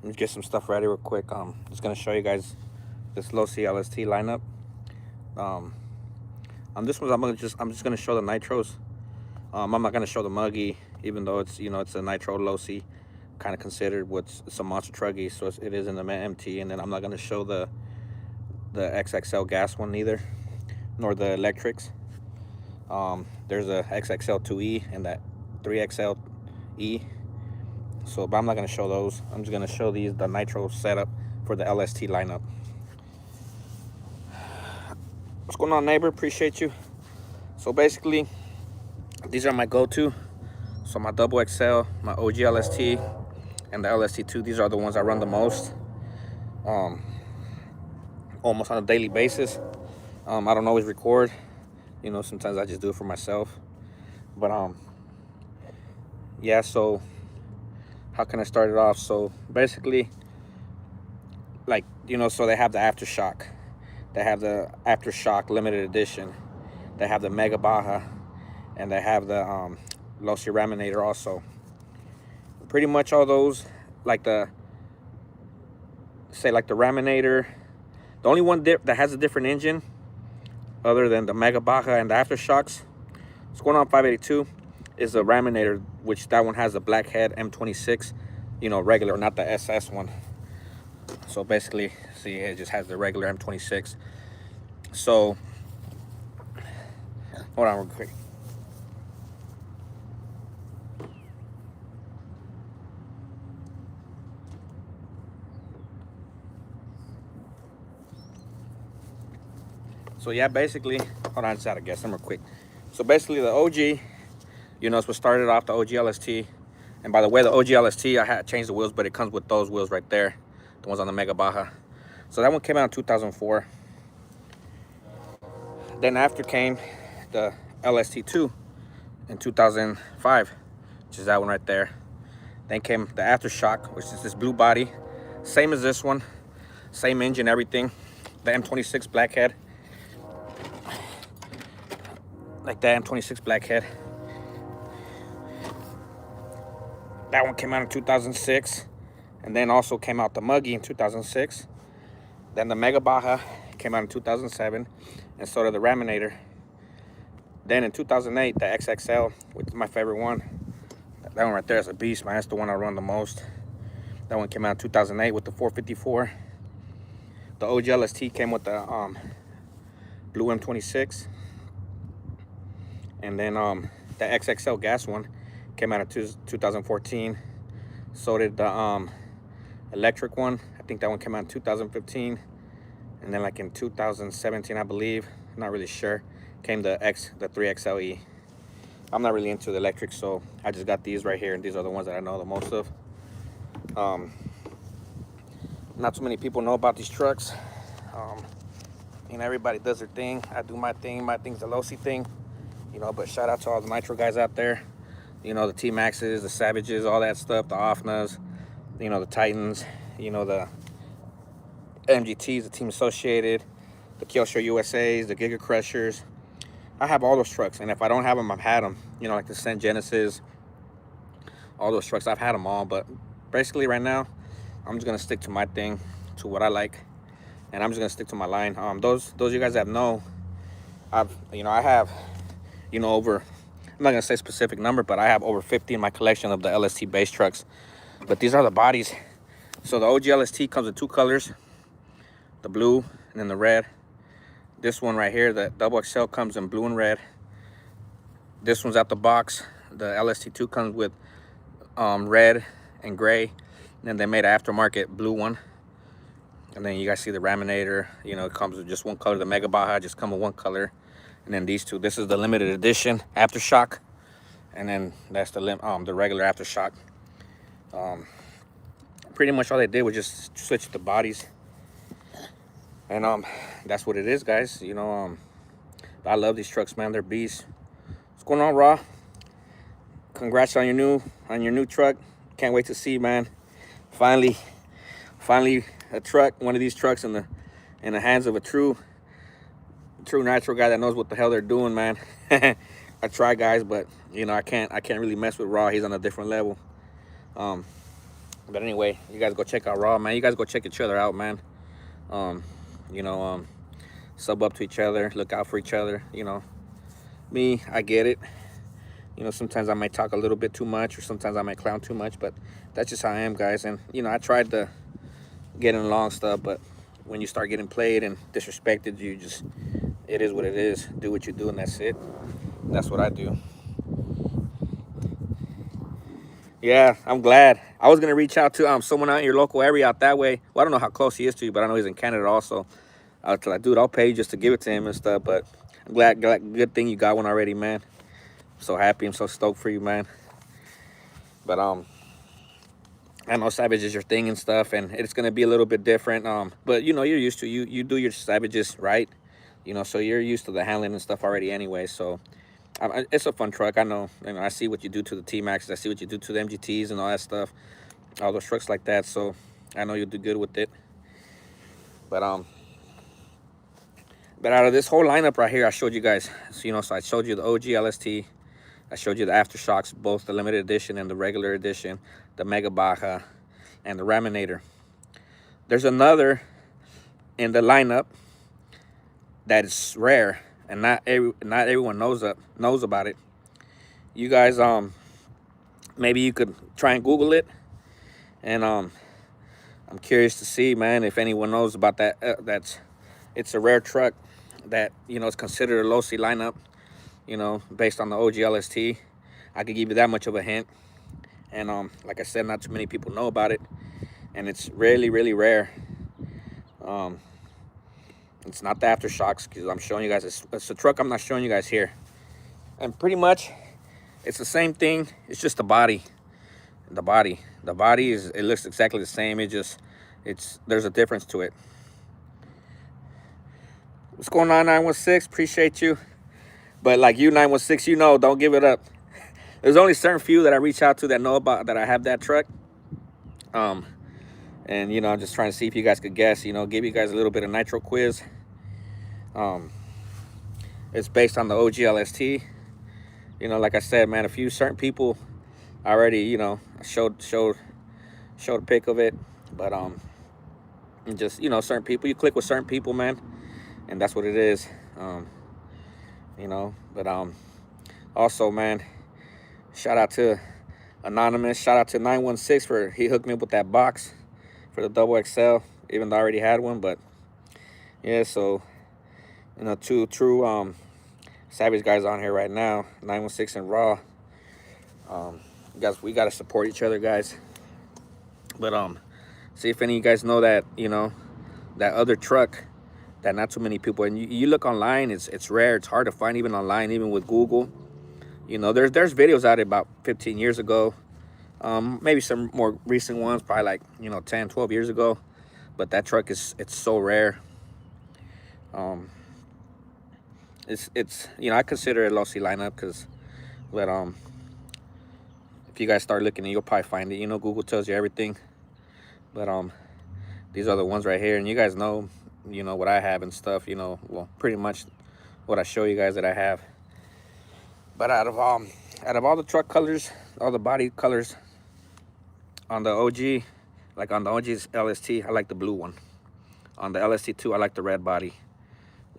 Let me get some stuff ready real quick. Just gonna show you guys this LoSI LST lineup. Um, on this one, I'm just gonna show the nitros. I'm not gonna show the muggy, even though it's a nitro LoSI, kind of considered it's a monster truggy, so it is in the MT. And then I'm not gonna show the XXL gas one either, nor the electrics. There's a XXL2E and that 3XLE. So, but I'm not gonna show those. I'm just gonna show the nitro setup for the LST lineup. What's going on, neighbor? Appreciate you. So basically, these are my go-to. So my double XL, my OG LST, and the LST2. These are the ones I run the most, almost on a daily basis. I don't always record. Sometimes I just do it for myself. But yeah. So how can I start it off? So basically, so they have the aftershock. They have the aftershock limited edition. They have the Mega Baja, and they have the LoSI Raminator also. Pretty much all those, like the Raminator. The only one that has a different engine, other than the Mega Baja and the aftershocks, it's going on 582, is the Raminator, which that one has the black head M26, regular, not the SS one. So basically, see, it just has the regular M26. So, hold on real quick. So yeah, basically, hold on, I just had to guess them real quick. So basically, the OG, it's what started off the OG LST. And by the way, the OG LST, I had changed the wheels, but it comes with those wheels right there, the ones on the Mega Baja. So that one came out in 2004. Then after came the LST2 in 2005, which is that one right there. Then came the Aftershock, which is this blue body, same as this one, same engine, everything. The M26 blackhead, like that M26 blackhead. That one came out in 2006, and then also came out the Muggy in 2006. Then the Mega Baja came out in 2007, and so did the Raminator. Then in 2008, the XXL, which is my favorite one. That one right there is a beast, man. That's the one I run the most. That one came out in 2008 with the 454. The OG LST came with the blue M26. And then the XXL gas one came out in 2014. So did the electric one. I think that one came out in 2015. And then like in 2017, I believe, I'm not really sure, came the 3XLE. I'm not really into the electric, so I just got these right here, and these are the ones that I know the most of. Not too many people know about these trucks. Everybody does their thing. I do my thing. My thing's the LoSI thing. But shout out to all the Nitro guys out there. The T-Maxes, the Savages, all that stuff, the Offnas, the Titans, the MGTs, the Team Associated, the Kyosho USAs, the Giga Crushers. I have all those trucks, and if I don't have them, I've had them. Like the Sen Genesis, all those trucks, I've had them all. But basically right now, I'm just gonna stick to my thing, to what I like, and I'm just gonna stick to my line. Those you guys that know, I have, over, I'm not gonna say a specific number, but I have over 50 in my collection of the LST base trucks. But these are the bodies. So the OG LST comes in two colors, the blue and then the red. This one right here, the double XL, comes in blue and red. This one's out the box. The LST2 comes with red and gray. And then they made an aftermarket blue one. And then you guys see the Raminator. It comes with just one color. The Mega Baja just come with one color. And then these two. This is the limited edition Aftershock. And then that's the regular Aftershock. Pretty much all they did was just switch the bodies. And that's what it is, guys. I love these trucks, man. They're beasts. What's going on, Raw? Congrats on your new truck. Can't wait to see, man. Finally a truck, one of these trucks in the hands of a true Nitro guy that knows what the hell they're doing, man. I try, guys, but I can't really mess with Raw. He's on a different level. But anyway, you guys go check out Raw, man. You guys go check each other out, man. You know, sub up to each other, look out for each other. You know, me, I get it. You know, sometimes I might talk a little bit too much, or sometimes I might clown too much, but that's just how I am, guys. And you know, I tried to get in along stuff, but when you start getting played and disrespected, you just, it is what it is. Do what you do, and that's it. That's what I do. Yeah, I'm glad. I was gonna reach out to someone out in your local area out that way. Well, I don't know how close he is to you, but I know he's in Canada also. I was like, dude, I'll pay you just to give it to him and stuff. But I'm glad good thing you got one already, man. I'm so happy. I'm so stoked for you, man. But I know Savage is your thing and stuff, and it's gonna be a little bit different. But you know, you're used to you do your Savages right, you know, so you're used to the handling and stuff already anyway. So it's a fun truck. I know. You know, I see what you do to the T-Maxes. I see what you do to the MGTs and all that stuff, all those trucks like that. So I know you'll do good with it. But out of this whole lineup right here, I showed you guys. So you know, so I showed you the OG LST. I showed you the Aftershocks, both the limited edition and the regular edition, the Mega Baja, and the Raminator. There's another in the lineup that is rare, and not everyone knows about it. You guys, maybe you could try and Google it, and I'm curious to see, man, if anyone knows about that. It's a rare truck that, you know, is considered a LoSI lineup. You know, based on the OG LST, I could give you that much of a hint. And like I said, not too many people know about it, and it's really, really rare. It's not the Aftershocks, because I'm showing you guys. It's a truck I'm not showing you guys here, and pretty much it's the same thing. It's just the body. The body is, it looks exactly the same. There's a difference to it. What's going on, 916? Appreciate you. But like you, 916, you know, don't give it up. There's only certain few that I reach out to that know about that I have that truck. And you know, I'm just trying to see if you guys could guess. You know, give you guys a little bit of Nitro quiz. It's based on the OG LST. You know, like I said, man, a few certain people already, you know, showed a pic of it. But just, you know, certain people, you click with certain people, man, and that's what it is. You know, but also, man, shout out to Anonymous, shout out to 916 for he hooked me up with that box for the double XL, even though I already had one. But yeah, so you know, two true Savage guys on here right now, 916 and Raw. Guys, we gotta support each other, guys. But see if any of you guys know that, you know, that other truck that not too many people, and you look online, it's rare, it's hard to find even online, even with Google. You know, there's videos out about 15 years ago, maybe some more recent ones, probably like, you know, 10, 12 years ago. But that truck it's so rare. It's you know, I consider it a LoSI lineup, because but if you guys start looking, you'll probably find it. You know, Google tells you everything. But these are the ones right here, and you guys know, you know, what I have and stuff, you know, well, pretty much what I show you guys that I have. But out of all the truck colors, all the body colors on the OG, like on the OG's LST, I like the blue one. On the LST2, I like the red body.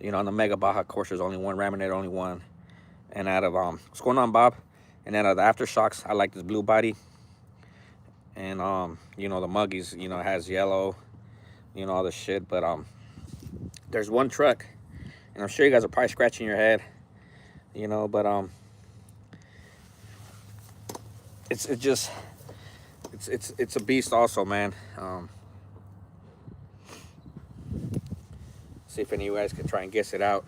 You know, on the Mega Baja, of course, there's only one, Raminator only one. And out of what's going on, Bob? And then out of the Aftershocks, I like this blue body. And you know, the Muggies, you know, it has yellow, you know, all this shit. But there's one truck, and I'm sure you guys are probably scratching your head, you know, but it's a beast also, man. See if any of you guys can try and guess it out.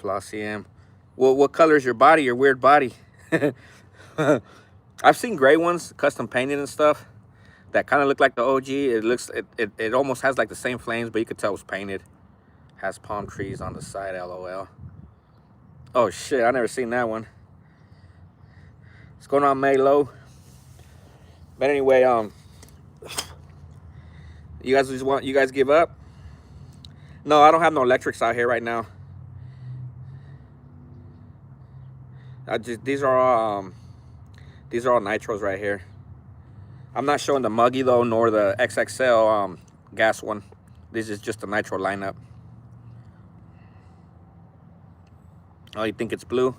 Flossium. Well, what color is your body, your weird body? I've seen gray ones, custom painted and stuff, that kind of look like the OG. It almost has like the same flames, but you could tell it's painted. Has palm trees on the side, LOL. Oh shit, I never seen that one. What's going on, Maylo? But anyway, you guys give up? No, I don't have no electrics out here right now. These are all nitros right here. I'm not showing the Muggy though, nor the XXL gas one. This is just the nitro lineup. Oh, you think it's blue?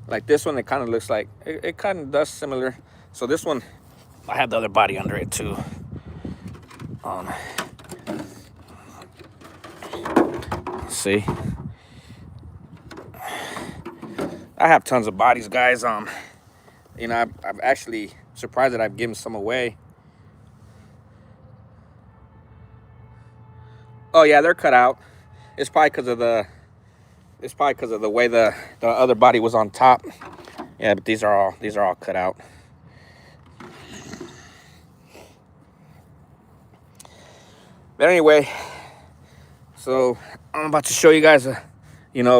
Like this one, it kind of looks like it kind of does similar. So this one, I have the other body under it too. See, I have tons of bodies, guys. You know, I'm actually surprised that I've given some away. Oh yeah, they're cut out. It's probably because of the way the other body was on top. Yeah, but these are all cut out. But anyway, so I'm about to show you guys a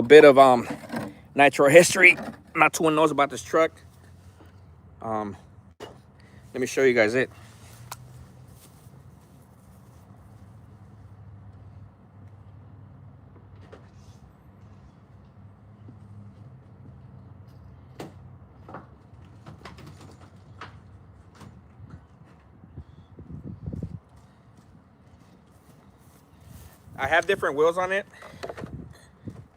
bit of Nitro history. Not too one knows about this truck. Let me show you guys it. I have different wheels on it,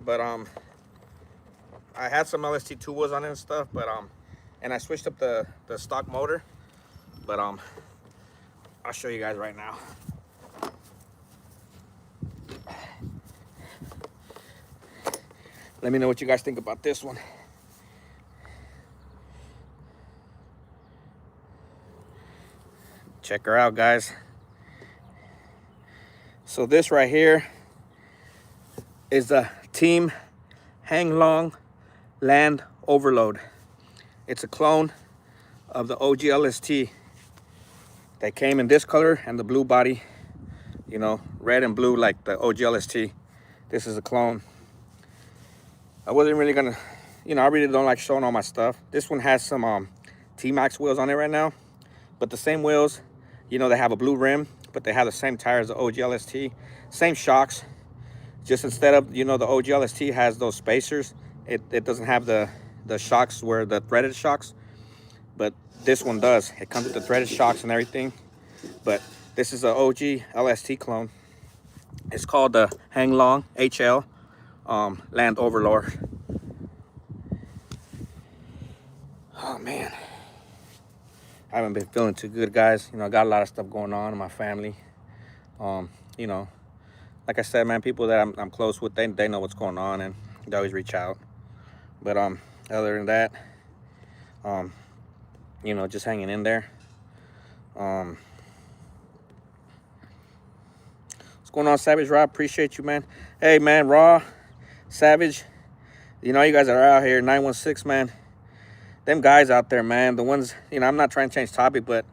but I had some LST2 wheels on it and stuff, but and I switched up the stock motor, but I'll show you guys right now. Let me know what you guys think about this one. Check her out, guys. So this right here is the Team Hang Long Land Overload. It's a clone of the OG LST that came in this color and the blue body, you know, red and blue like the OG LST. This is a clone. I wasn't really gonna, you know, I really don't like showing all my stuff. This one has some T-Max wheels on it right now, but the same wheels, you know, they have a blue rim, but they have the same tires, the OG LST, same shocks. Just instead of, you know, the OG LST has those spacers, it doesn't have the shocks where the threaded shocks, but this one does. It comes with the threaded shocks and everything, but this is an OG LST clone. It's called the Hang Long HL Land Overlord. Oh man, I haven't been feeling too good, guys. You know, I got a lot of stuff going on in my family. You know, like I said, man, people that I'm close with, they know what's going on and they always reach out. But other than that, you know, just hanging in there. What's going on, Savage Rob? Appreciate you, man. Hey, man, Raw, Savage, you know, you guys are out here, 916, man. Them guys out there, man, the ones, you know, I'm not trying to change topic, but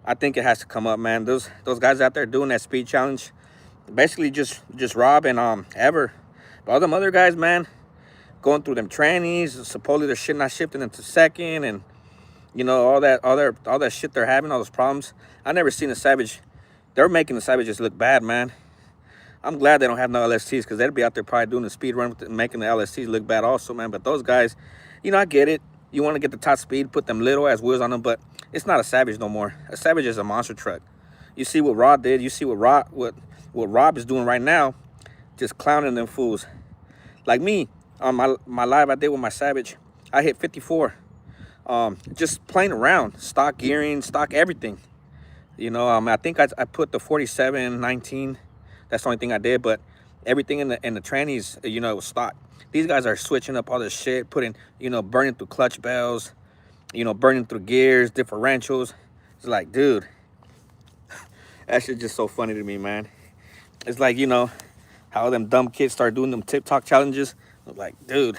I think it has to come up, man. Those guys out there doing that speed challenge, basically just Rob and Ever. But all them other guys, man, going through them trannies, supposedly their shit not shifting into second, and you know, all that shit they're having, all those problems. I never seen a Savage. They're making the Savages look bad, man. I'm glad they don't have no LSTs, because they'd be out there probably doing the speed run with it and making the LSTs look bad also, man. But those guys, you know, I get it. You want to get the top speed, put them little ass wheels on them, but it's not a Savage no more. A Savage is a monster truck. You see what Rod did. You see what Rob is doing right now, just clowning them fools. Like me, on my live I did with my Savage, I hit 54. Just playing around, stock gearing, stock everything. You know, I think I put the 47-19. That's the only thing I did, but everything in the trannies, you know, it was stock. These guys are switching up all this shit, putting, you know, burning through clutch bells, you know, burning through gears, differentials. It's like, dude, that shit's just so funny to me, man. It's like, you know, how them dumb kids start doing them TikTok challenges. I'm like, dude.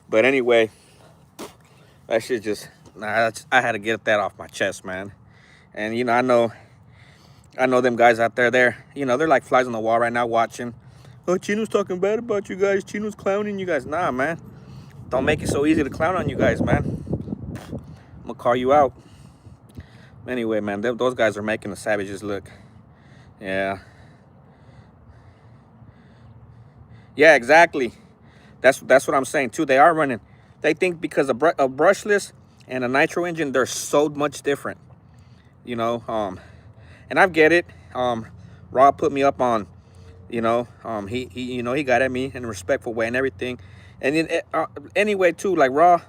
But anyway, that shit just, I had to get that off my chest, man. And, you know, I know them guys out there, you know, they're like flies on the wall right now watching. Oh, Chino's talking bad about you guys. Chino's clowning you guys. Nah, man. Don't make it so easy to clown on you guys, man. I'm gonna call you out. Anyway, man, those guys are making the Savages look. Yeah. Yeah, exactly. That's what I'm saying too. They are running. They think because a brushless and a nitro engine, they're so much different. You know, and I get it. Rob put me up on, you know, he got at me in a respectful way and everything. And then anyway too, like Raw,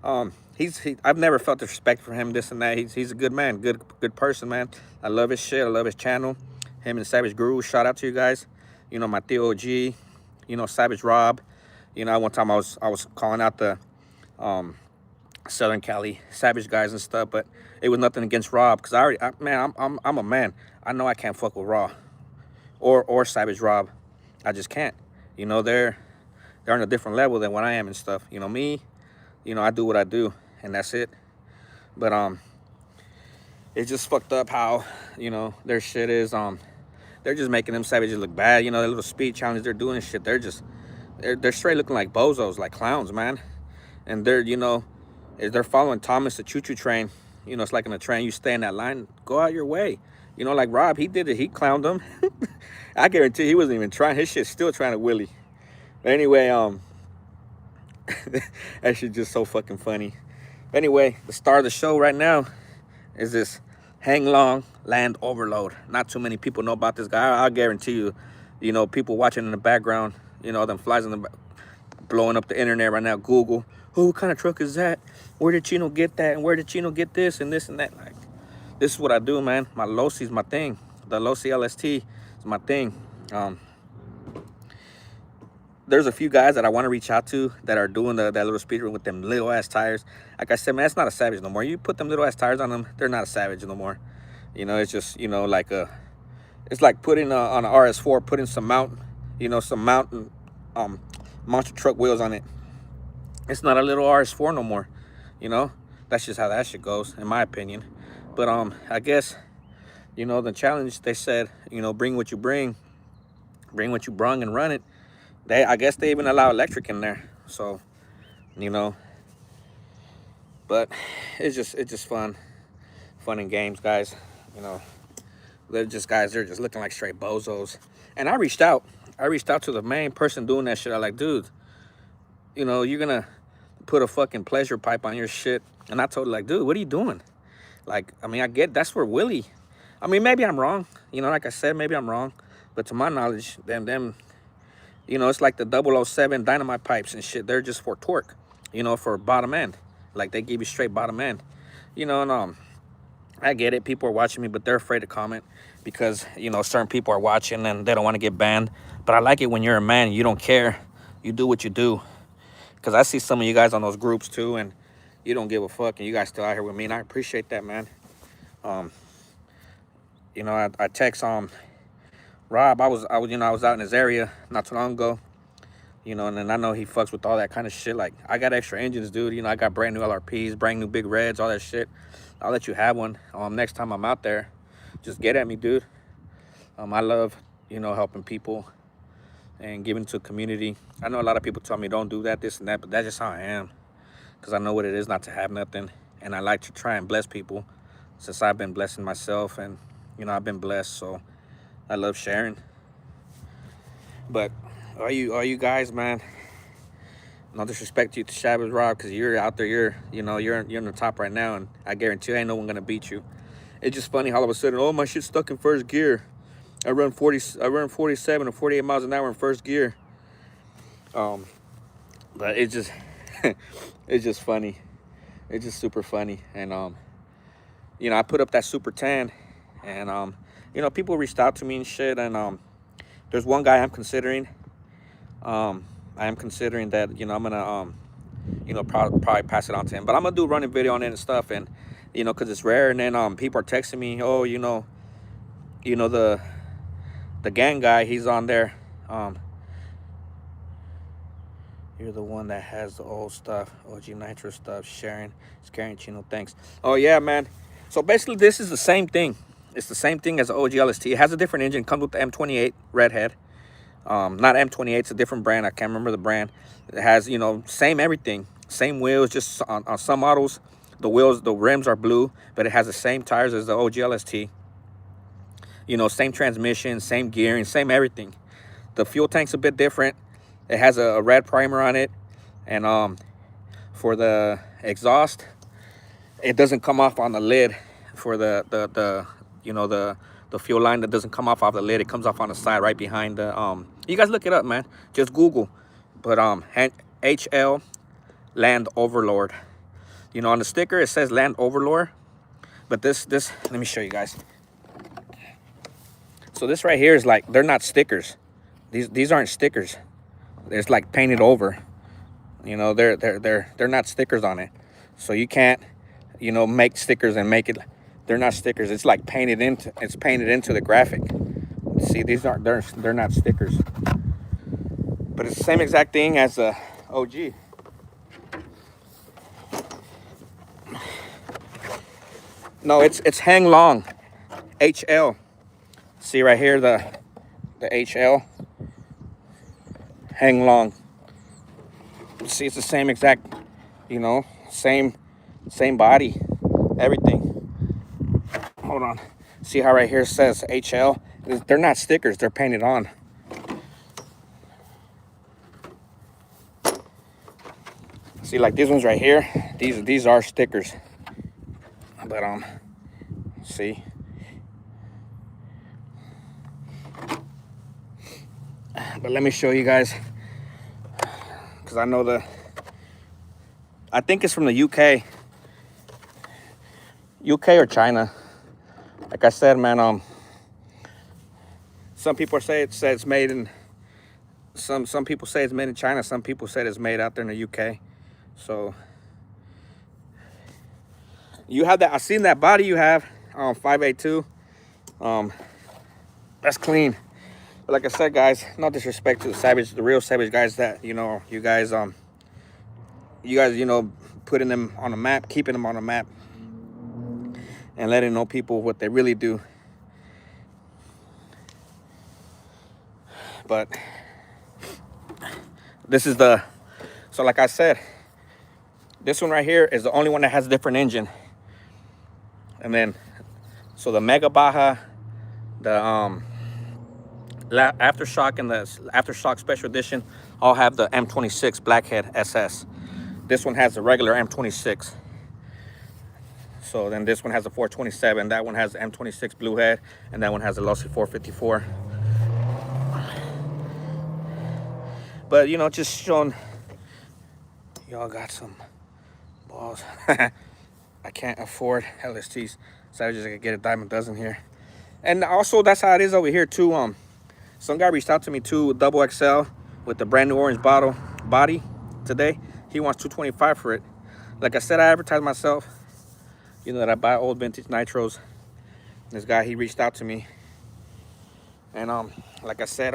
I've never felt disrespect for him, this and that. He's a good man, good person, man. I love his shit. I love his channel. Him and Savage Guru. Shout out to you guys. You know, my Theo OG. You know, Savage Rob. You know, one time I was calling out the Southern Cali Savage guys and stuff, but it was nothing against Rob, because I'm a man. I know I can't fuck with Raw or Savage Rob. I just can't. You know, they're on a different level than what I am and stuff. You know, me, you know, I do what I do, and that's it. But it's just fucked up how, you know, their shit is they're just making them savages look bad. You know, their little speed challenges they're doing and shit, they're straight looking like bozos, like clowns, man. And they're, you know, they're following Thomas the choo-choo train. You know, it's like in a train, you stay in that line, go out your way. You know, like Rob, he did it, he clowned them. I guarantee he wasn't even trying. His shit's still trying to wheelie. But anyway, that shit just so fucking funny. But anyway, the star of the show right now is this Hang Long Land Overload. Not too many people know about this guy. I'll guarantee you, you know, people watching in the background, you know, them flies in the blowing up the internet right now. Google, oh, what kind of truck is that? Where did Chino get that? And where did Chino get this and this and that? Like, this is what I do, man. My LoSI is my thing. The LoSI LST is my thing. There's a few guys that I want to reach out to that are doing that little speed run with them little ass tires. Like I said, man, it's not a Savage no more. You put them little ass tires on them, they're not a Savage no more. You know, it's just, you know, like it's like putting on an RS4, putting some mountain, you know, some mountain monster truck wheels on it. It's not a little RS4 no more. You know, that's just how that shit goes, in my opinion. But I guess, you know, the challenge, they said, you know, bring what you bring what you brung and run it. I guess they even allow electric in there. So, you know, but it's just fun and games, guys. You know, they're just looking like straight bozos. And I reached out to the main person doing that shit. I'm like, dude, you know, you're gonna put a fucking pleasure pipe on your shit. And I told her, like, dude, what are you doing? Like, I mean, I get that's for Willie. I mean, maybe I'm wrong. You know, like I said, maybe I'm wrong. But to my knowledge, them, you know, it's like the 007 dynamite pipes and shit. They're just for torque, you know, for bottom end. Like, they give you straight bottom end. You know, and I get it. People are watching me, but they're afraid to comment because, you know, certain people are watching and they don't want to get banned. But I like it when you're a man. You don't care. You do what you do. Because I see some of you guys on those groups, too, and you don't give a fuck, and you guys still out here with me, and I appreciate that, man. You know, I text Rob. I was out in his area not too long ago, you know, and then I know he fucks with all that kind of shit. Like, I got extra engines, dude. You know, I got brand new LRPs, brand new big reds, all that shit. I'll let you have one. Next time I'm out there, just get at me, dude. I love, you know, helping people and giving to the community. I know a lot of people tell me don't do that, this and that, but that's just how I am. Because I know what it is not to have nothing. And I like to try and bless people since I've been blessing myself. And, you know, I've been blessed. So I love sharing. But all you guys, man, no disrespect to you, to Savage Rob, because you're out there, you're in the top right now. And I guarantee you ain't no one going to beat you. It's just funny how all of a sudden, oh, my shit's stuck in first gear. I run 47 or 48 miles an hour in first gear. But it's just it's just funny. It's just super funny. And you know, I put up that super tan, and you know, people reached out to me and shit. And there's one guy I'm considering. I am considering that, you know, I'm gonna you know, probably pass it on to him. But I'm gonna do a running video on it and stuff, and you know, because it's rare. And then people are texting me, oh, you know, the gang guy, he's on there. You're the one that has the old stuff, OG Nitro stuff, sharing, scaring Chino, thanks. Oh yeah, man. So basically this is the same thing. It's the same thing as the OG LST. It has a different engine, comes with the M28 redhead. Not M28, it's a different brand. I can't remember the brand. It has, you know, same everything, same wheels. Just on some models, the rims are blue, but it has the same tires as the OG LST. You know, same transmission, same gearing, same everything. The fuel tank's a bit different. It has a red primer on it, and for the exhaust, it doesn't come off on the lid. For the you know, the fuel line, that doesn't come off the lid. It comes off on the side right behind the you guys look it up, man. Just Google. But HL Land Overlord. You know, on the sticker it says Land Overlord, but this let me show you guys. So this right here is like, they're not stickers. These aren't stickers. It's like painted over. You know, they're not stickers on it. So you can't, you know, make stickers and make it. They're not stickers. It's like painted into. It's painted into the graphic. See, these aren't. They're not stickers. But it's the same exact thing as the OG. No, it's hang long. HL. See right here, the HL. Hang long. See, it's the same exact, you know, same body, everything. Hold on. See how right here it says HL? They're not stickers, they're painted on. See, like these ones right here, these are stickers. But see. But let me show you guys, because I know I think it's from the UK or China. Like I said, man, some people say it's made in, some people say it's made in China, some people say it's made out there in the UK. So you have that, I seen that body you have, 582. That's clean. But like I said, guys, no disrespect to the real Savage guys that, you know, you guys, you know, putting them on the map, keeping them on the map, and letting know people what they really do. But this is so like I said, this one right here is the only one that has a different engine. And then, so the Mega Baja, the Aftershock and the Aftershock Special Edition all have the M26 Blackhead SS. This one has the regular M26. So then this one has a 427. That one has the M26 Bluehead, and that one has the LoSI 454. But you know, just showing y'all got some balls. I can't afford LSTs, so I just gotta get a dime a dozen here. And also, that's how it is over here too. Some guy reached out to me too, double XL with the brand new orange body today. He wants $225 for it. Like I said, I advertise myself, you know, that I buy old vintage Nitros. This guy, he reached out to me, and like I said,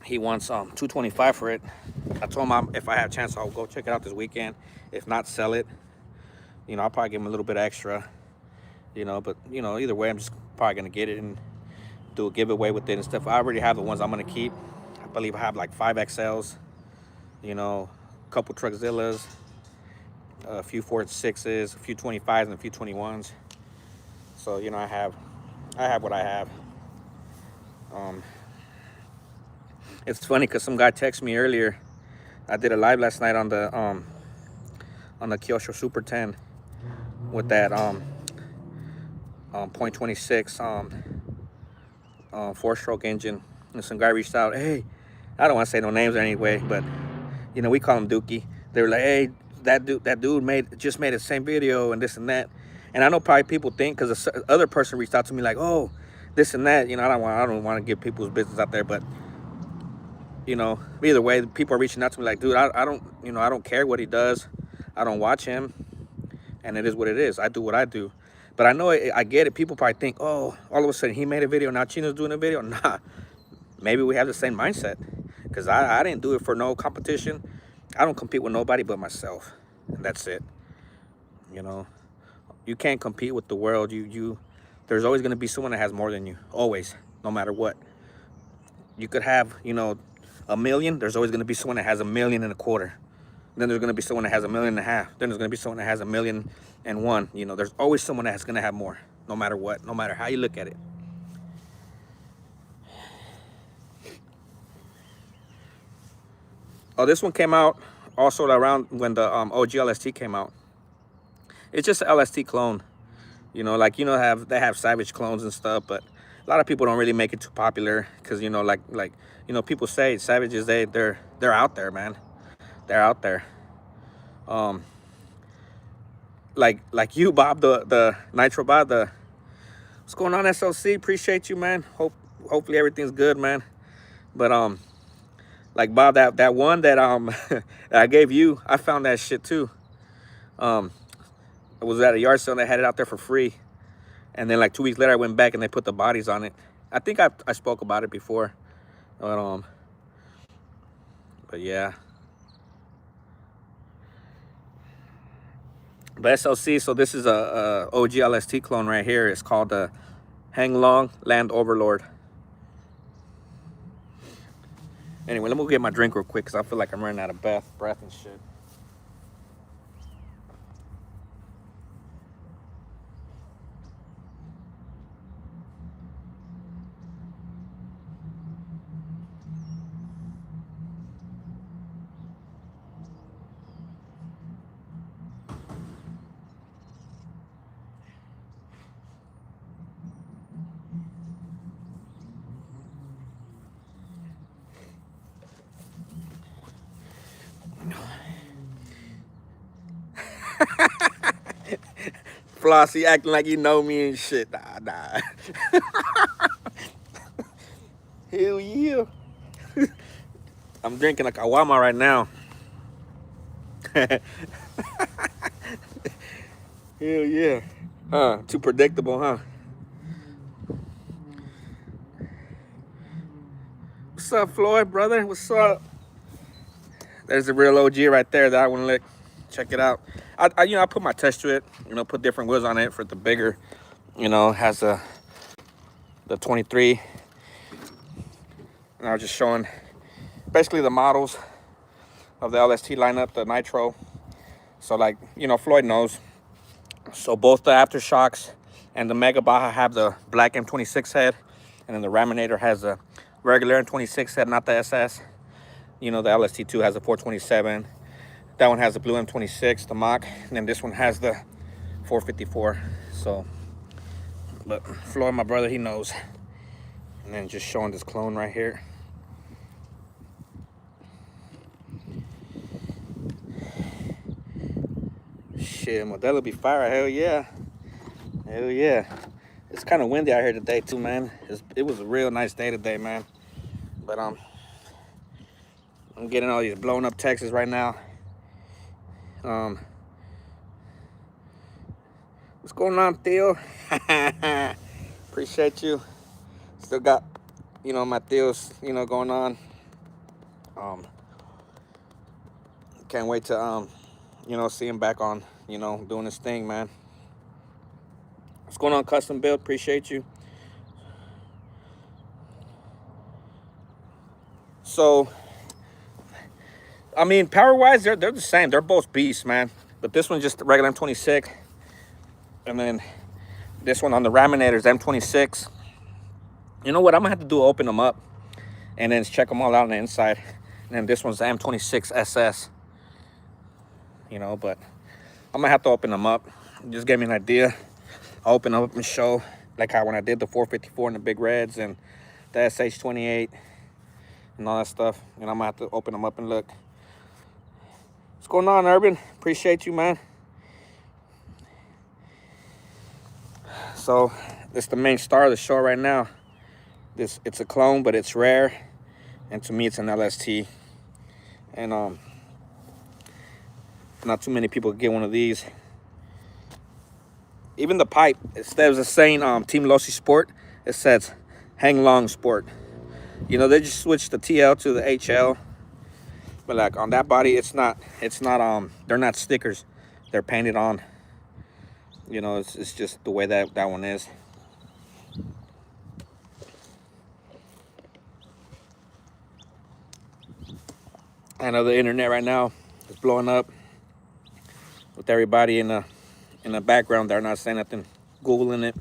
he wants $225 for it. I told him if I have a chance, I'll go check it out this weekend. If not, sell it. You know, I'll probably give him a little bit extra, you know, but you know, either way, I'm just probably gonna get it and do a giveaway with it and stuff. I already have the ones I'm gonna keep. I believe I have like 5 XLs, you know, a couple Truckzillas, a few 4.6s, a few 25s, and a few 21s. So you know, I have what I have. It's funny because some guy texted me earlier. I did a live last night on the Kyosho Super 10 with that .26 4-stroke engine, and some guy reached out. Hey, I don't want to say no names or anyway, but you know, we call him Dookie. They were like, hey, that dude just made the same video and this and that. And I know probably people think, because the other person reached out to me like, oh, this and that. You know, I don't want to give people's business out there, but you know, either way, people are reaching out to me like, dude, I don't care what he does. I don't watch him, and it is what it is. I do what I do. But I know, I get it. People probably think, oh, all of a sudden he made a video, now Chino's doing a video. Nah, maybe we have the same mindset, because I didn't do it for no competition. I don't compete with nobody but myself, and that's it. You know, you can't compete with the world. There's always going to be someone that has more than you, always, no matter what. You could have, you know, 1 million. There's always going to be someone that has 1.25 million. Then there's going to be someone that has 1.5 million. Then there's going to be someone that has 1.1 million. You know, there's always someone that's going to have more, no matter what, no matter how you look at it. Oh, this one came out also around when the OG LST came out. It's just an LST clone. You know, like, you know, they have Savage clones and stuff, but a lot of people don't really make it too popular because, you know, like you know, people say Savages, they're out there, man. They're out there. Like you, Bob, the Nitro Bob, what's going on, SLC? Appreciate you, man. Hopefully everything's good, man. But like Bob, that one that that I gave you, I found that shit too. It was at a yard sale and they had it out there for free. And then like 2 weeks later, I went back and they put the bodies on it. I think I spoke about it before. But yeah. But SLC, so this is a OG LST clone right here. It's called the Hang Long Land Overlord. Anyway, let me go get my drink real quick because I feel like I'm running out of breath and shit. Flossie acting like you know me and shit. Nah. Hell yeah. I'm drinking a Kawama right now. Hell yeah. Too predictable, huh? What's up, Floyd, brother? What's up? There's the real OG right there that I want to lick. Check it out. I put my touch to it. You know, put different wheels on it for the bigger. You know, has the 23. And I was just showing basically the models of the LST lineup, the Nitro. So like, you know, Floyd knows. So both the aftershocks and the Mega Baja have the black M26 head, and then the Raminator has a regular M26 head, not the SS. You know, the LST2 has a 427. That one has the blue M26, the Mach, and then this one has the 454. So, but Floyd, my brother, he knows. And then just showing this clone right here. Shit, Modelo be fire, hell yeah. Hell yeah. It's kind of windy out here today too, man. It was a real nice day today, man. But I'm getting all these blown up texts right now. What's going on, Theo? Appreciate you. Still got, you know, my Theos, you know, going on. Can't wait to you know, see him back on, you know, doing his thing, man. What's going on, Custom Build? Appreciate you. So, I mean, power-wise, they're the same. They're both beasts, man. But this one's just the regular M26. And then this one on the Raminator is M26. You know what? I'm going to have to do open them up and then check them all out on the inside. And then this one's the M26 SS. You know, but I'm going to have to open them up. Just give me an idea. I'll open them up and show, like how when I did the 454 and the big reds and the SH28 and all that stuff. And I'm going to have to open them up and look. What's going on, Urban? Appreciate you, man. So, this is the main star of the show right now. It's a clone, but it's rare. And to me, it's an LST. And not too many people get one of these. Even the pipe, instead of saying Team LoSI Sport, it says Hang Long Sport. You know, they just switched the TL to the HL. But like on that body, it's not they're not stickers. They're painted on. You know, it's just the way that one is. I know the internet right now is blowing up with everybody in the background. They're not saying nothing, Googling it.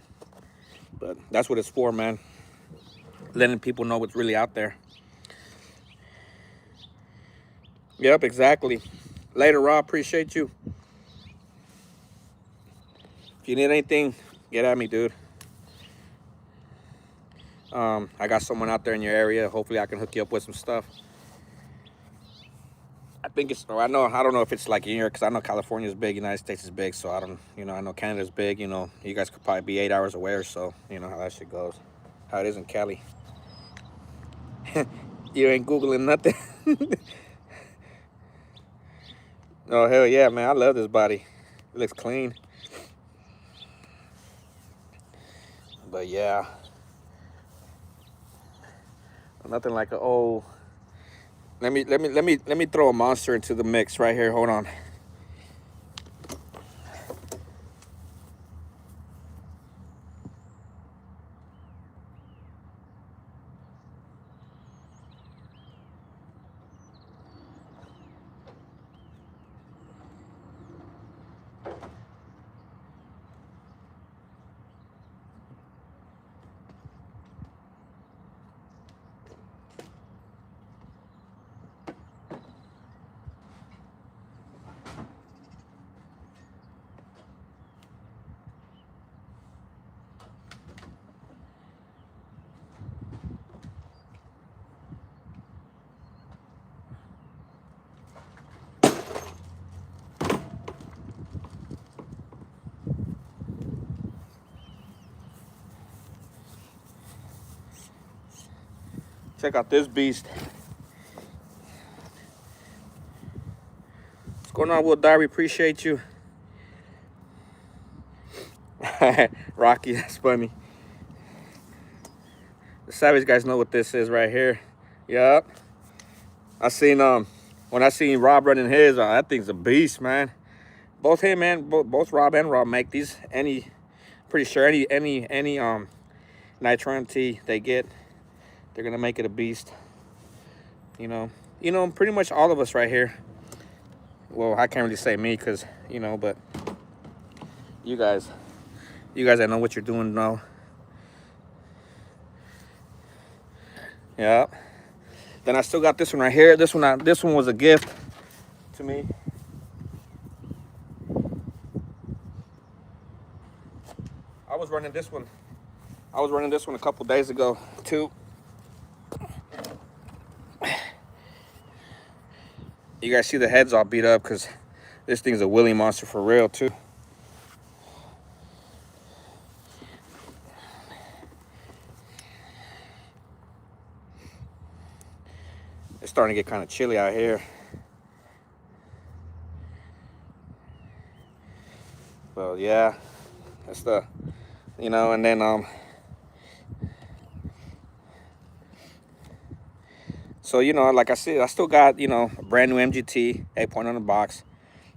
But that's what it's for, man. Letting people know what's really out there. Yep, exactly. Later, Rob. Appreciate you. If you need anything, get at me, dude. I got someone out there in your area. Hopefully, I can hook you up with some stuff. I think it's. I know. I don't know if it's like in here because I know California is big, United States is big. So I don't. I know Canada's big. You guys could probably be 8 hours away or so. You know how that shit goes. How it is in Cali. You ain't googling nothing. Oh hell yeah, man! I love this body. It looks clean. But yeah, nothing like a old. Let me throw a monster into the mix right here. Hold on. Check out this beast. What's going on, Will Diary? Appreciate you. Rocky, that's funny. The Savage guys know what this is right here. Yup. I seen when I seen Rob running his, that thing's a beast, man. Both him and both Rob and Rob make these. Pretty sure any Nitro MT they get, they're gonna make it a beast. Pretty much all of us right here. Well, I can't really say me, cause but you guys that know what you're doing know. Yeah. Then I still got this one right here. This one was a gift to me. I was running this one a couple days ago too. You guys see the heads all beat up because this thing's a wheelie monster for real too. It's starting to get kind of chilly out here. Well, yeah, that's and then so like I said, I still got a brand new MGT 8-point on the box.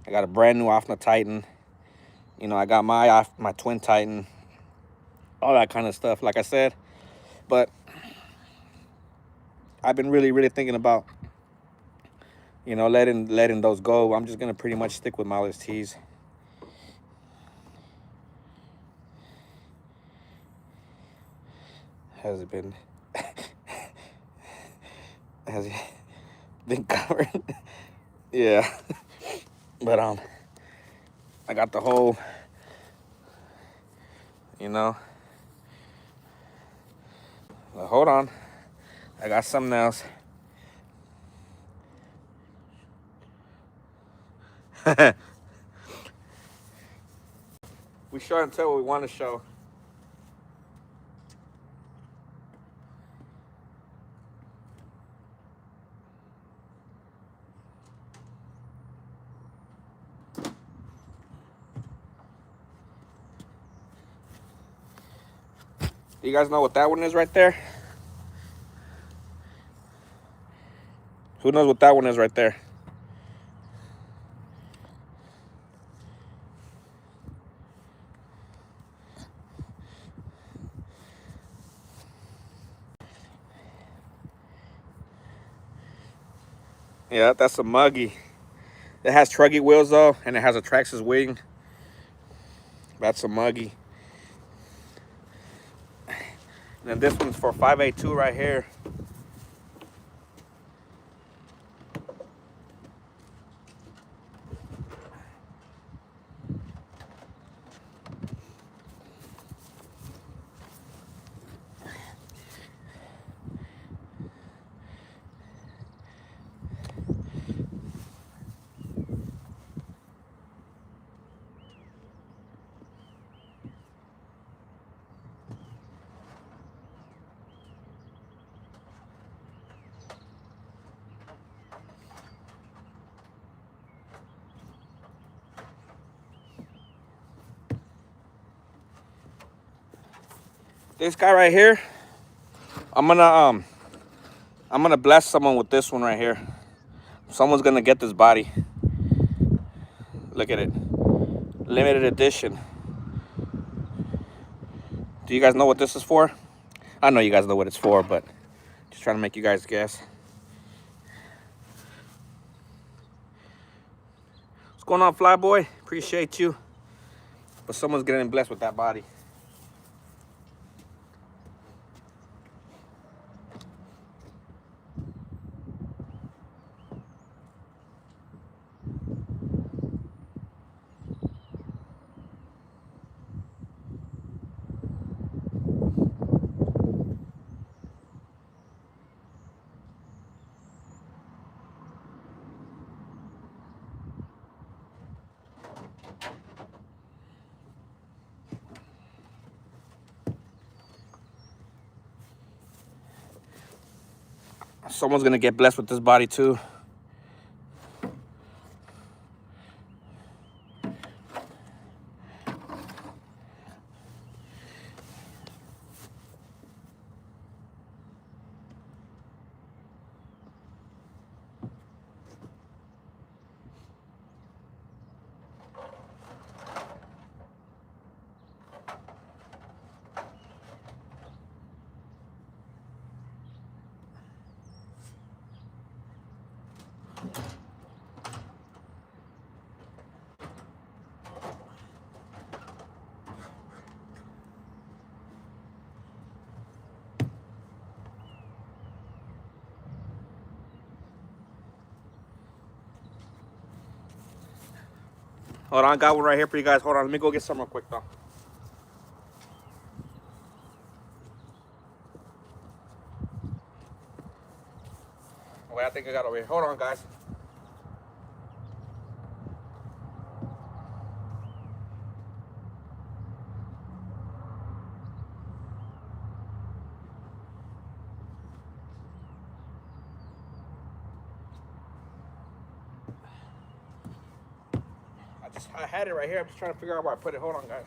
I got a brand new Offna Titan. I got my twin Titan, all that kind of stuff. Like I said, but I've been really thinking about letting those go. I'm just gonna pretty much stick with my LSTs. Has it been has it been covered? Yeah. But I got the whole but hold on, I got something else. We show and tell what we want to show. You guys know what that one is right there? Who knows what that one is right there? Yeah, that's a Muggy. It has truggy wheels though, and it has a Traxxas wing. That's a Muggy. And then this one's for 582 right here. This guy right here, I'm gonna bless someone with this one right here. Someone's gonna get this body. Look at it. Limited edition. Do you guys know what this is for? I know you guys know what it's for, but just trying to make you guys guess. What's going on, Flyboy? Appreciate you. But someone's getting blessed with that body. Someone's gonna get blessed with this body too. Hold on, I got one right here for you guys. Hold on, let me go get some real quick though. Wait, I think I got over here. Hold on, guys. I had it right here. I'm just trying to figure out where I put it. Hold on, guys.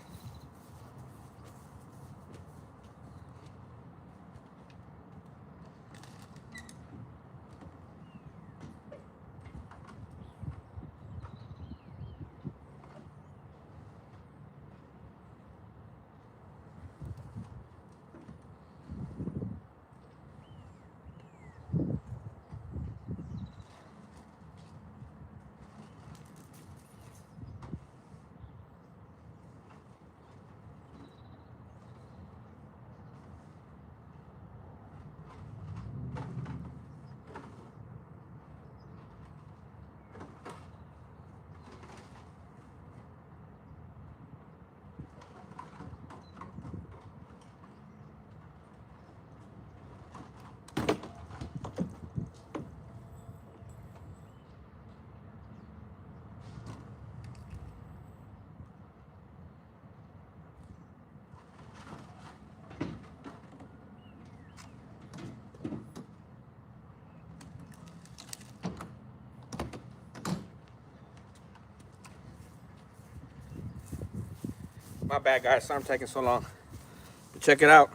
My bad, guys. Sorry I'm taking so long. But check it out.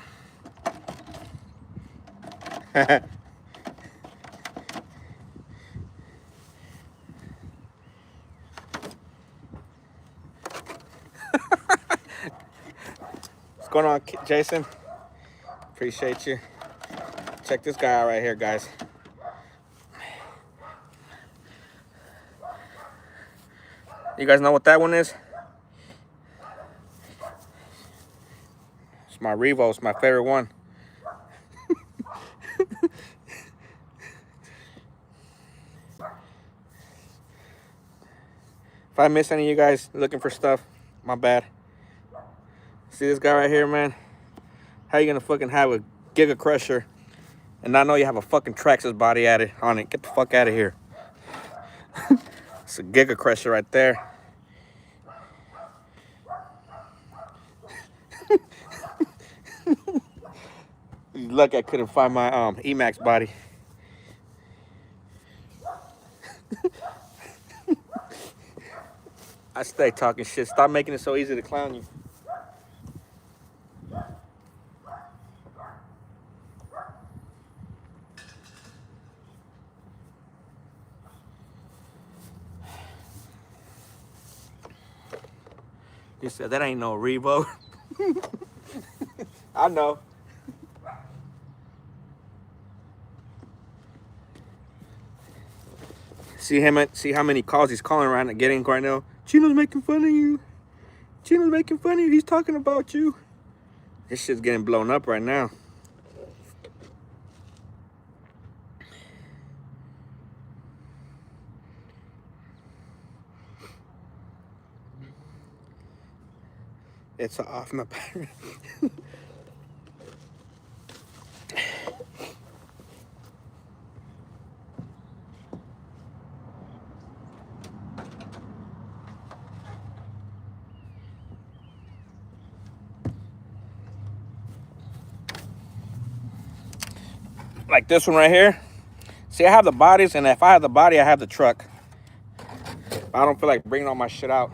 What's going on, Jason? Appreciate you. Check this guy out right here, guys. You guys know what that one is? It's my Revo. It's my favorite one. If I miss any of you guys looking for stuff, my bad. See this guy right here, man? How you gonna fucking have a Giga Crusher and not know you have a fucking Traxxas body on it? Get the fuck out of here. It's a Giga Crusher right there. Lucky I couldn't find my Emax body. I stay talking shit. Stop making it so easy to clown you. He said, that ain't no Revo. I know. See how many calls he's calling around and getting right now. Chino's making fun of you. Chino's making fun of you. He's talking about you. This shit's getting blown up right now. It's off my battery. Like this one right here. See, I have the bodies, and if I have the body, I have the truck. I don't feel like bringing all my shit out.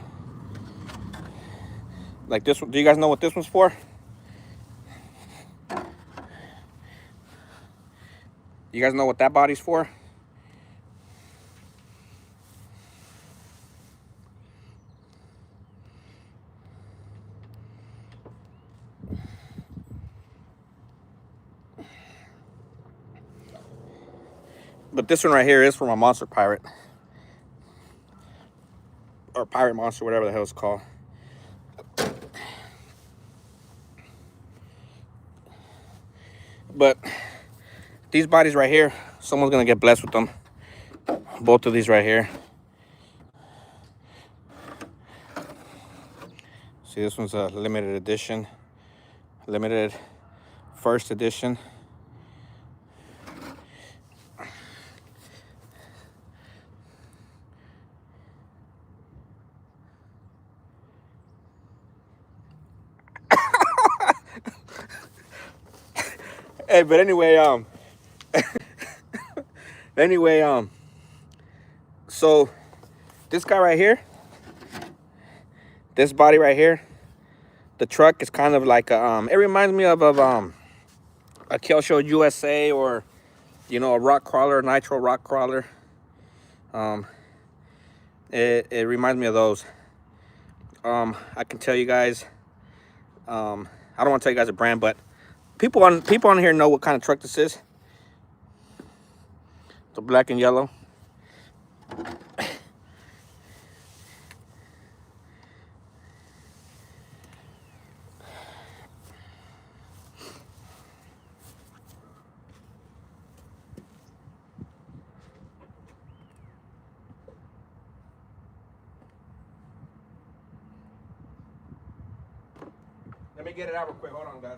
Like this one. Do you guys know what this one's for? You guys know what that body's for? But this one right here is for my monster pirate. Or pirate monster, whatever the hell it's called. But these bodies right here, someone's gonna get blessed with them. Both of these right here. See, this one's a limited edition. Limited first edition. Hey, but anyway, so this guy right here, this body right here, the truck is kind of like a, it reminds me of a Kelsho USA, or you know, a rock crawler, Nitro rock crawler. It reminds me of those. I can tell you guys, I don't want to tell you guys a brand, but people on here know what kind of truck this is. The black and yellow. Let me get it out real quick. Hold on, guys.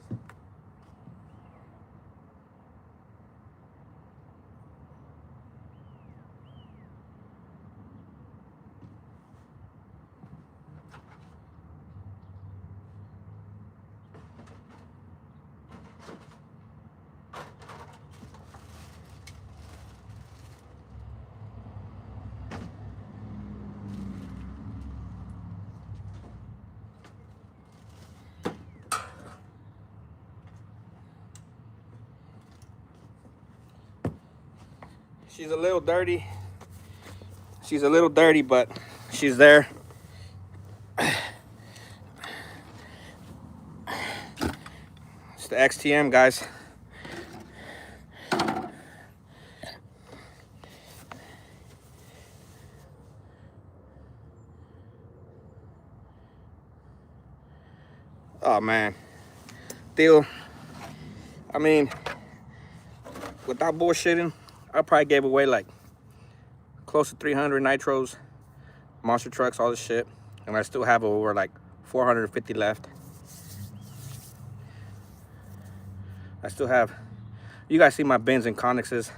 She's a little dirty. She's a little dirty, but she's there. It's the XTM, guys. Oh man, Theo, I mean, without bullshitting, I probably gave away like close to 300 nitros, monster trucks, all this shit, and I still have over like 450 left. I still have, you guys see my bins and connexes,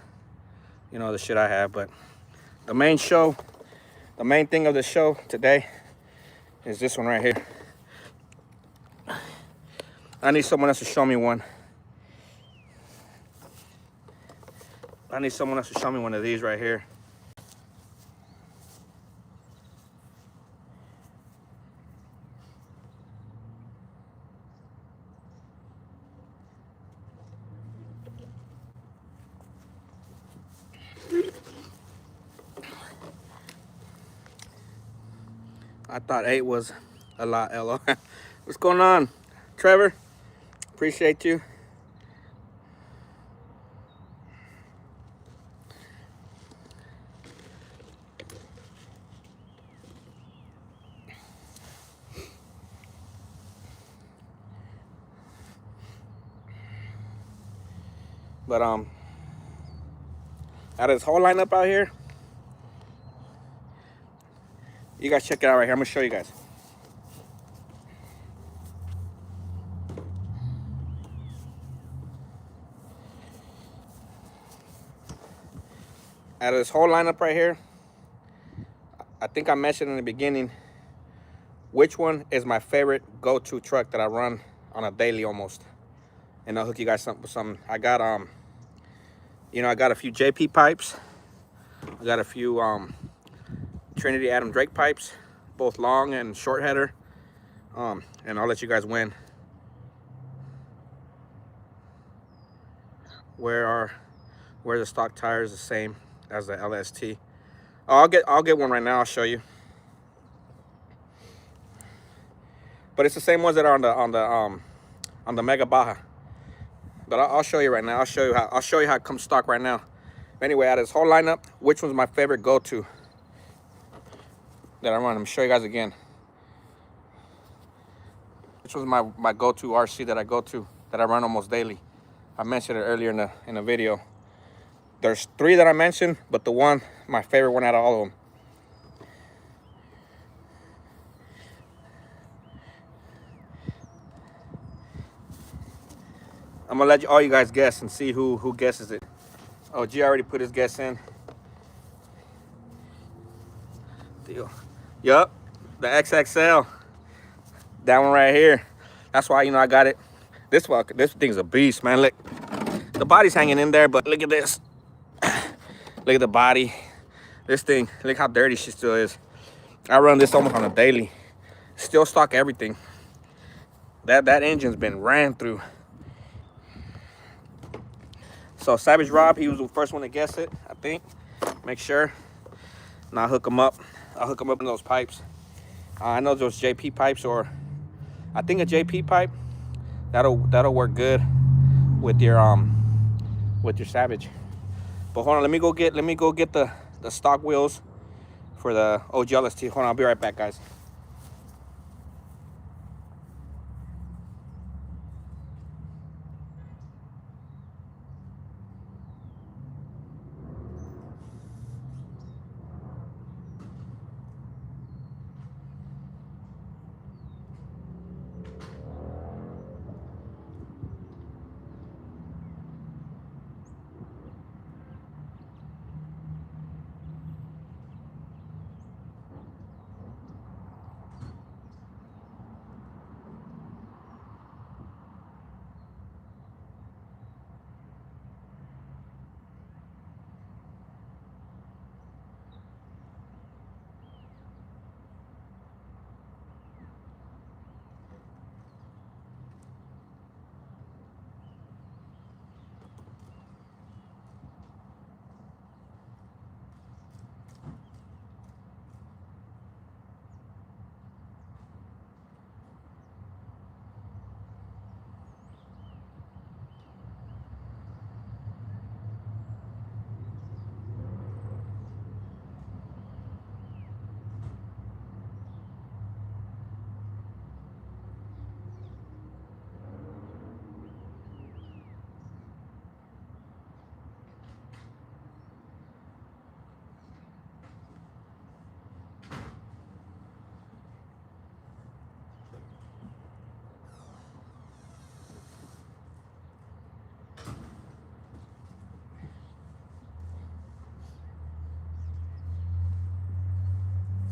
you know, the shit I have, but the main thing of the show today is this one right here. I need someone else to show me one. I need someone else to show me one of these right here. I thought 8 was A lot, Elo. What's going on, Trevor? Appreciate you. But out of this whole lineup out here, you guys check it out right here. I'm gonna show you guys. Out of this whole lineup right here, I think I mentioned in the beginning which one is my favorite go-to truck that I run on a daily almost. And I'll hook you guys up with something. I got I got a few JP pipes. I got a few Trinity Adam Drake pipes, both long and short header. And I'll let you guys win. Where the stock tires the same as the LST. Oh, I'll get one right now. I'll show you. But it's the same ones that are on the Mega Baja. But I'll show you right now. I'll show you how it comes stock right now. Anyway, out of this whole lineup, which one's my favorite go-to that I run? I'm gonna show you guys again. Which one's my go-to RC that I run almost daily? I mentioned it earlier in the video. There's 3 that I mentioned, but the one, my favorite one out of all of them. I'm gonna let all you guys guess and see who guesses it. Oh, G already put his guess in. Deal. Yup, the XXL. That one right here. That's why I got it. This thing's a beast, man. Look, the body's hanging in there, but look at this. Look at the body. This thing, look how dirty she still is. I run this almost on a daily. Still stock everything. That engine's been ran through. So Savage Rob, he was the first one to guess it, I think. Make sure. And I'll hook him up. I'll hook him up in those pipes. I know those JP pipes, or I think a JP pipe that'll work good with your Savage. But hold on, let me go get the stock wheels for the OG LST. Hold on, I'll be right back, guys.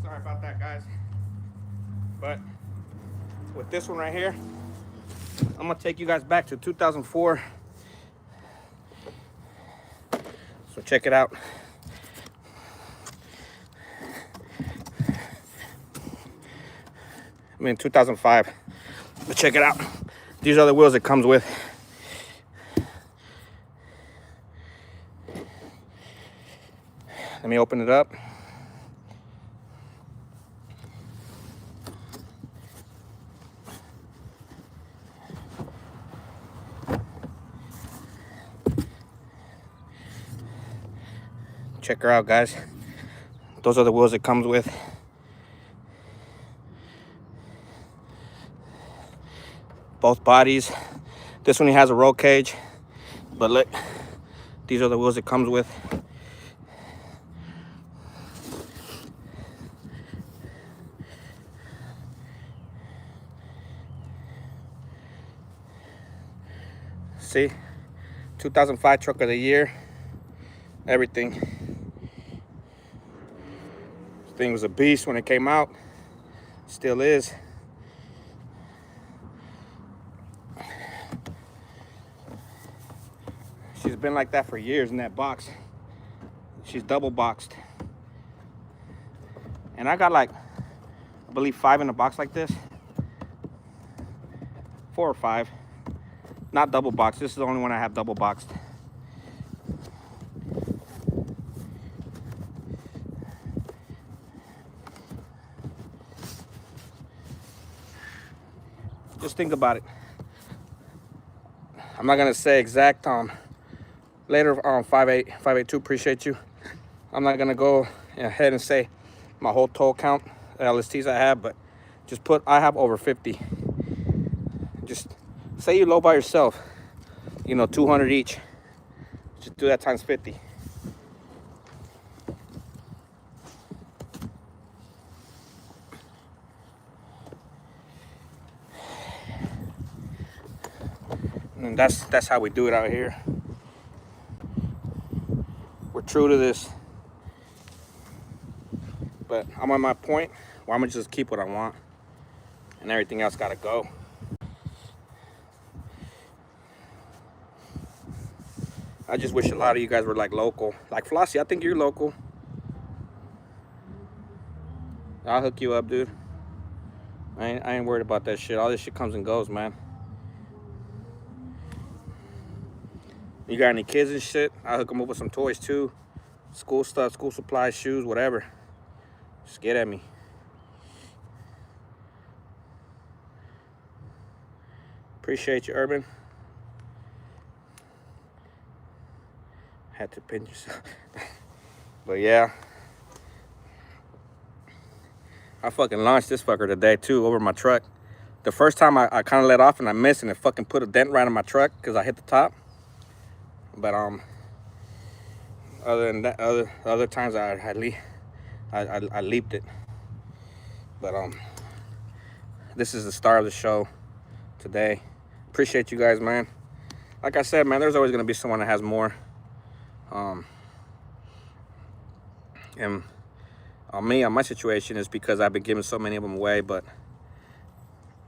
Sorry about that, guys. But with this one right here, I'm gonna take you guys back to 2004. So check it out. I mean 2005. But check it out. These are the wheels it comes with. Let me open it up. check her out, guys. Those are the wheels it comes with. Both bodies. This one has a roll cage, but look, these are the wheels it comes with. See, 2005 truck of the year, everything. This thing was a beast when it came out, still is. She's been like that for years in that box. She's double boxed. And I got like, I believe 5 in a box like this. 4 or 5. Not double boxed. This is the only one I have double boxed. Just think about it. I'm not gonna say exact later 582, appreciate you. I'm not gonna go ahead and say my whole total count LSTs I have, but just put I have over 50. Just say you low by yourself, you know, 200 each. Just do that times 50. And that's how we do it out here. We're true to this. But I'm at my point where I'm gonna just keep what I want, and everything else gotta go. I just wish a lot of you guys were like local. Like Flossie, I think you're local. I'll hook you up, dude. I ain't worried about that shit. All this shit comes and goes, man. You got any kids and shit? I'll hook them up with some toys too. School stuff, school supplies, shoes, whatever. Just get at me. Appreciate you, Urban. Had to pinch yourself. But yeah, I fucking launched this fucker today too over my truck. The first time I kind of let off and I missed, and it fucking put a dent right on my truck because I hit the top. But other than that, other times I leaped it. But this is the star of the show today. Appreciate you guys, man. Like I said, man, there's always gonna be someone that has more. And on me, on my situation, is because I've been giving so many of them away. But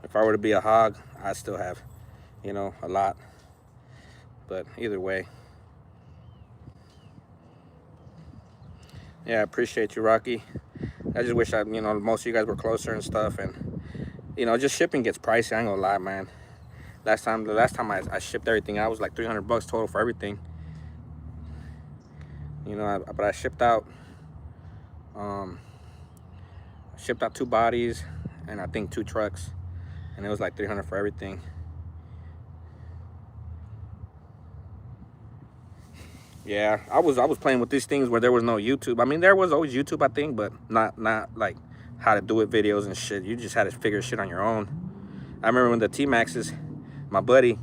if I were to be a hog, I still have, you know, a lot. But either way, yeah, I appreciate you, Rocky. I just wish you know, most of you guys were closer and stuff. And you know, just shipping gets pricey. I ain't gonna lie, man. The last time I shipped everything, I was like $300 total for everything. You know, but I shipped out 2 bodies and I think 2 trucks, and it was like $300 for everything. Yeah, I was playing with these things where there was no YouTube. I mean, there was always YouTube, I think, but not like how to do it videos and shit. You just had to figure shit on your own. I remember when the T-Maxes, my buddy,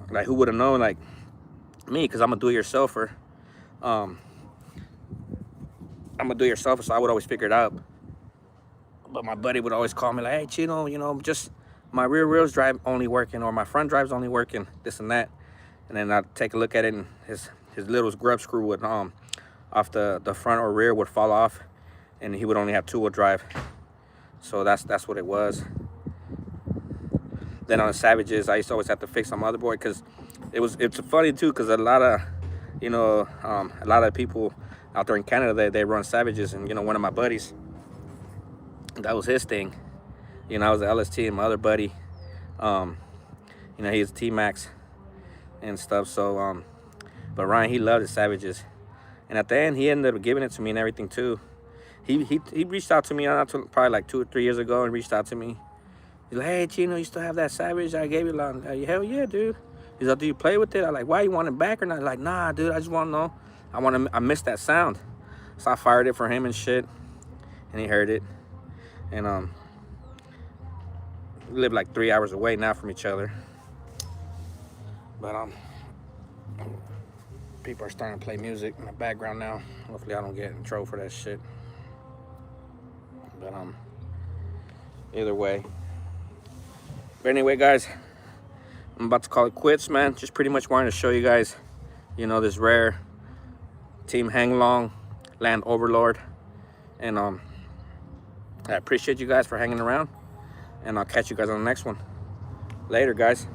like, who would have known, like me, because I'm a do-it-yourselfer. I'm a do-it-yourselfer, so I would always figure it out. But my buddy would always call me like, hey, Chino, you know, just my rear wheels drive only working, or my front drive's only working, this and that. And then I'd take a look at it, and his little grub screw would off the front or rear would fall off, and he would only have 2-wheel drive. So that's what it was. Then on the Savages, I used to always have to fix my motherboard, because it's funny too, because a lot of, you know, a lot of people out there in Canada, they run Savages. And you know, one of my buddies, that was his thing. You know, I was an LST, and my other buddy, you know, he's a T-Max and stuff. So but Ryan, he loved the Savages, and at the end he ended up giving it to me and everything too. He reached out to me probably like 2 or 3 years ago, and reached out to me. He's like, hey, Chino, you still have that Savage I gave you? Like, hell yeah, dude. He's like, do you play with it? I'm like, why, you want it back or not? Like, nah, dude, I just want to know. I missed that sound. So I fired it for him and shit, and he heard it. And we live like 3 hours away now from each other. But people are starting to play music in the background now. Hopefully I don't get in trouble for that shit. But either way. But anyway, guys, I'm about to call it quits, man. Just pretty much wanted to show you guys, you know, this rare Team Hang Long Land Overlord. And I appreciate you guys for hanging around, and I'll catch you guys on the next one. Later, guys.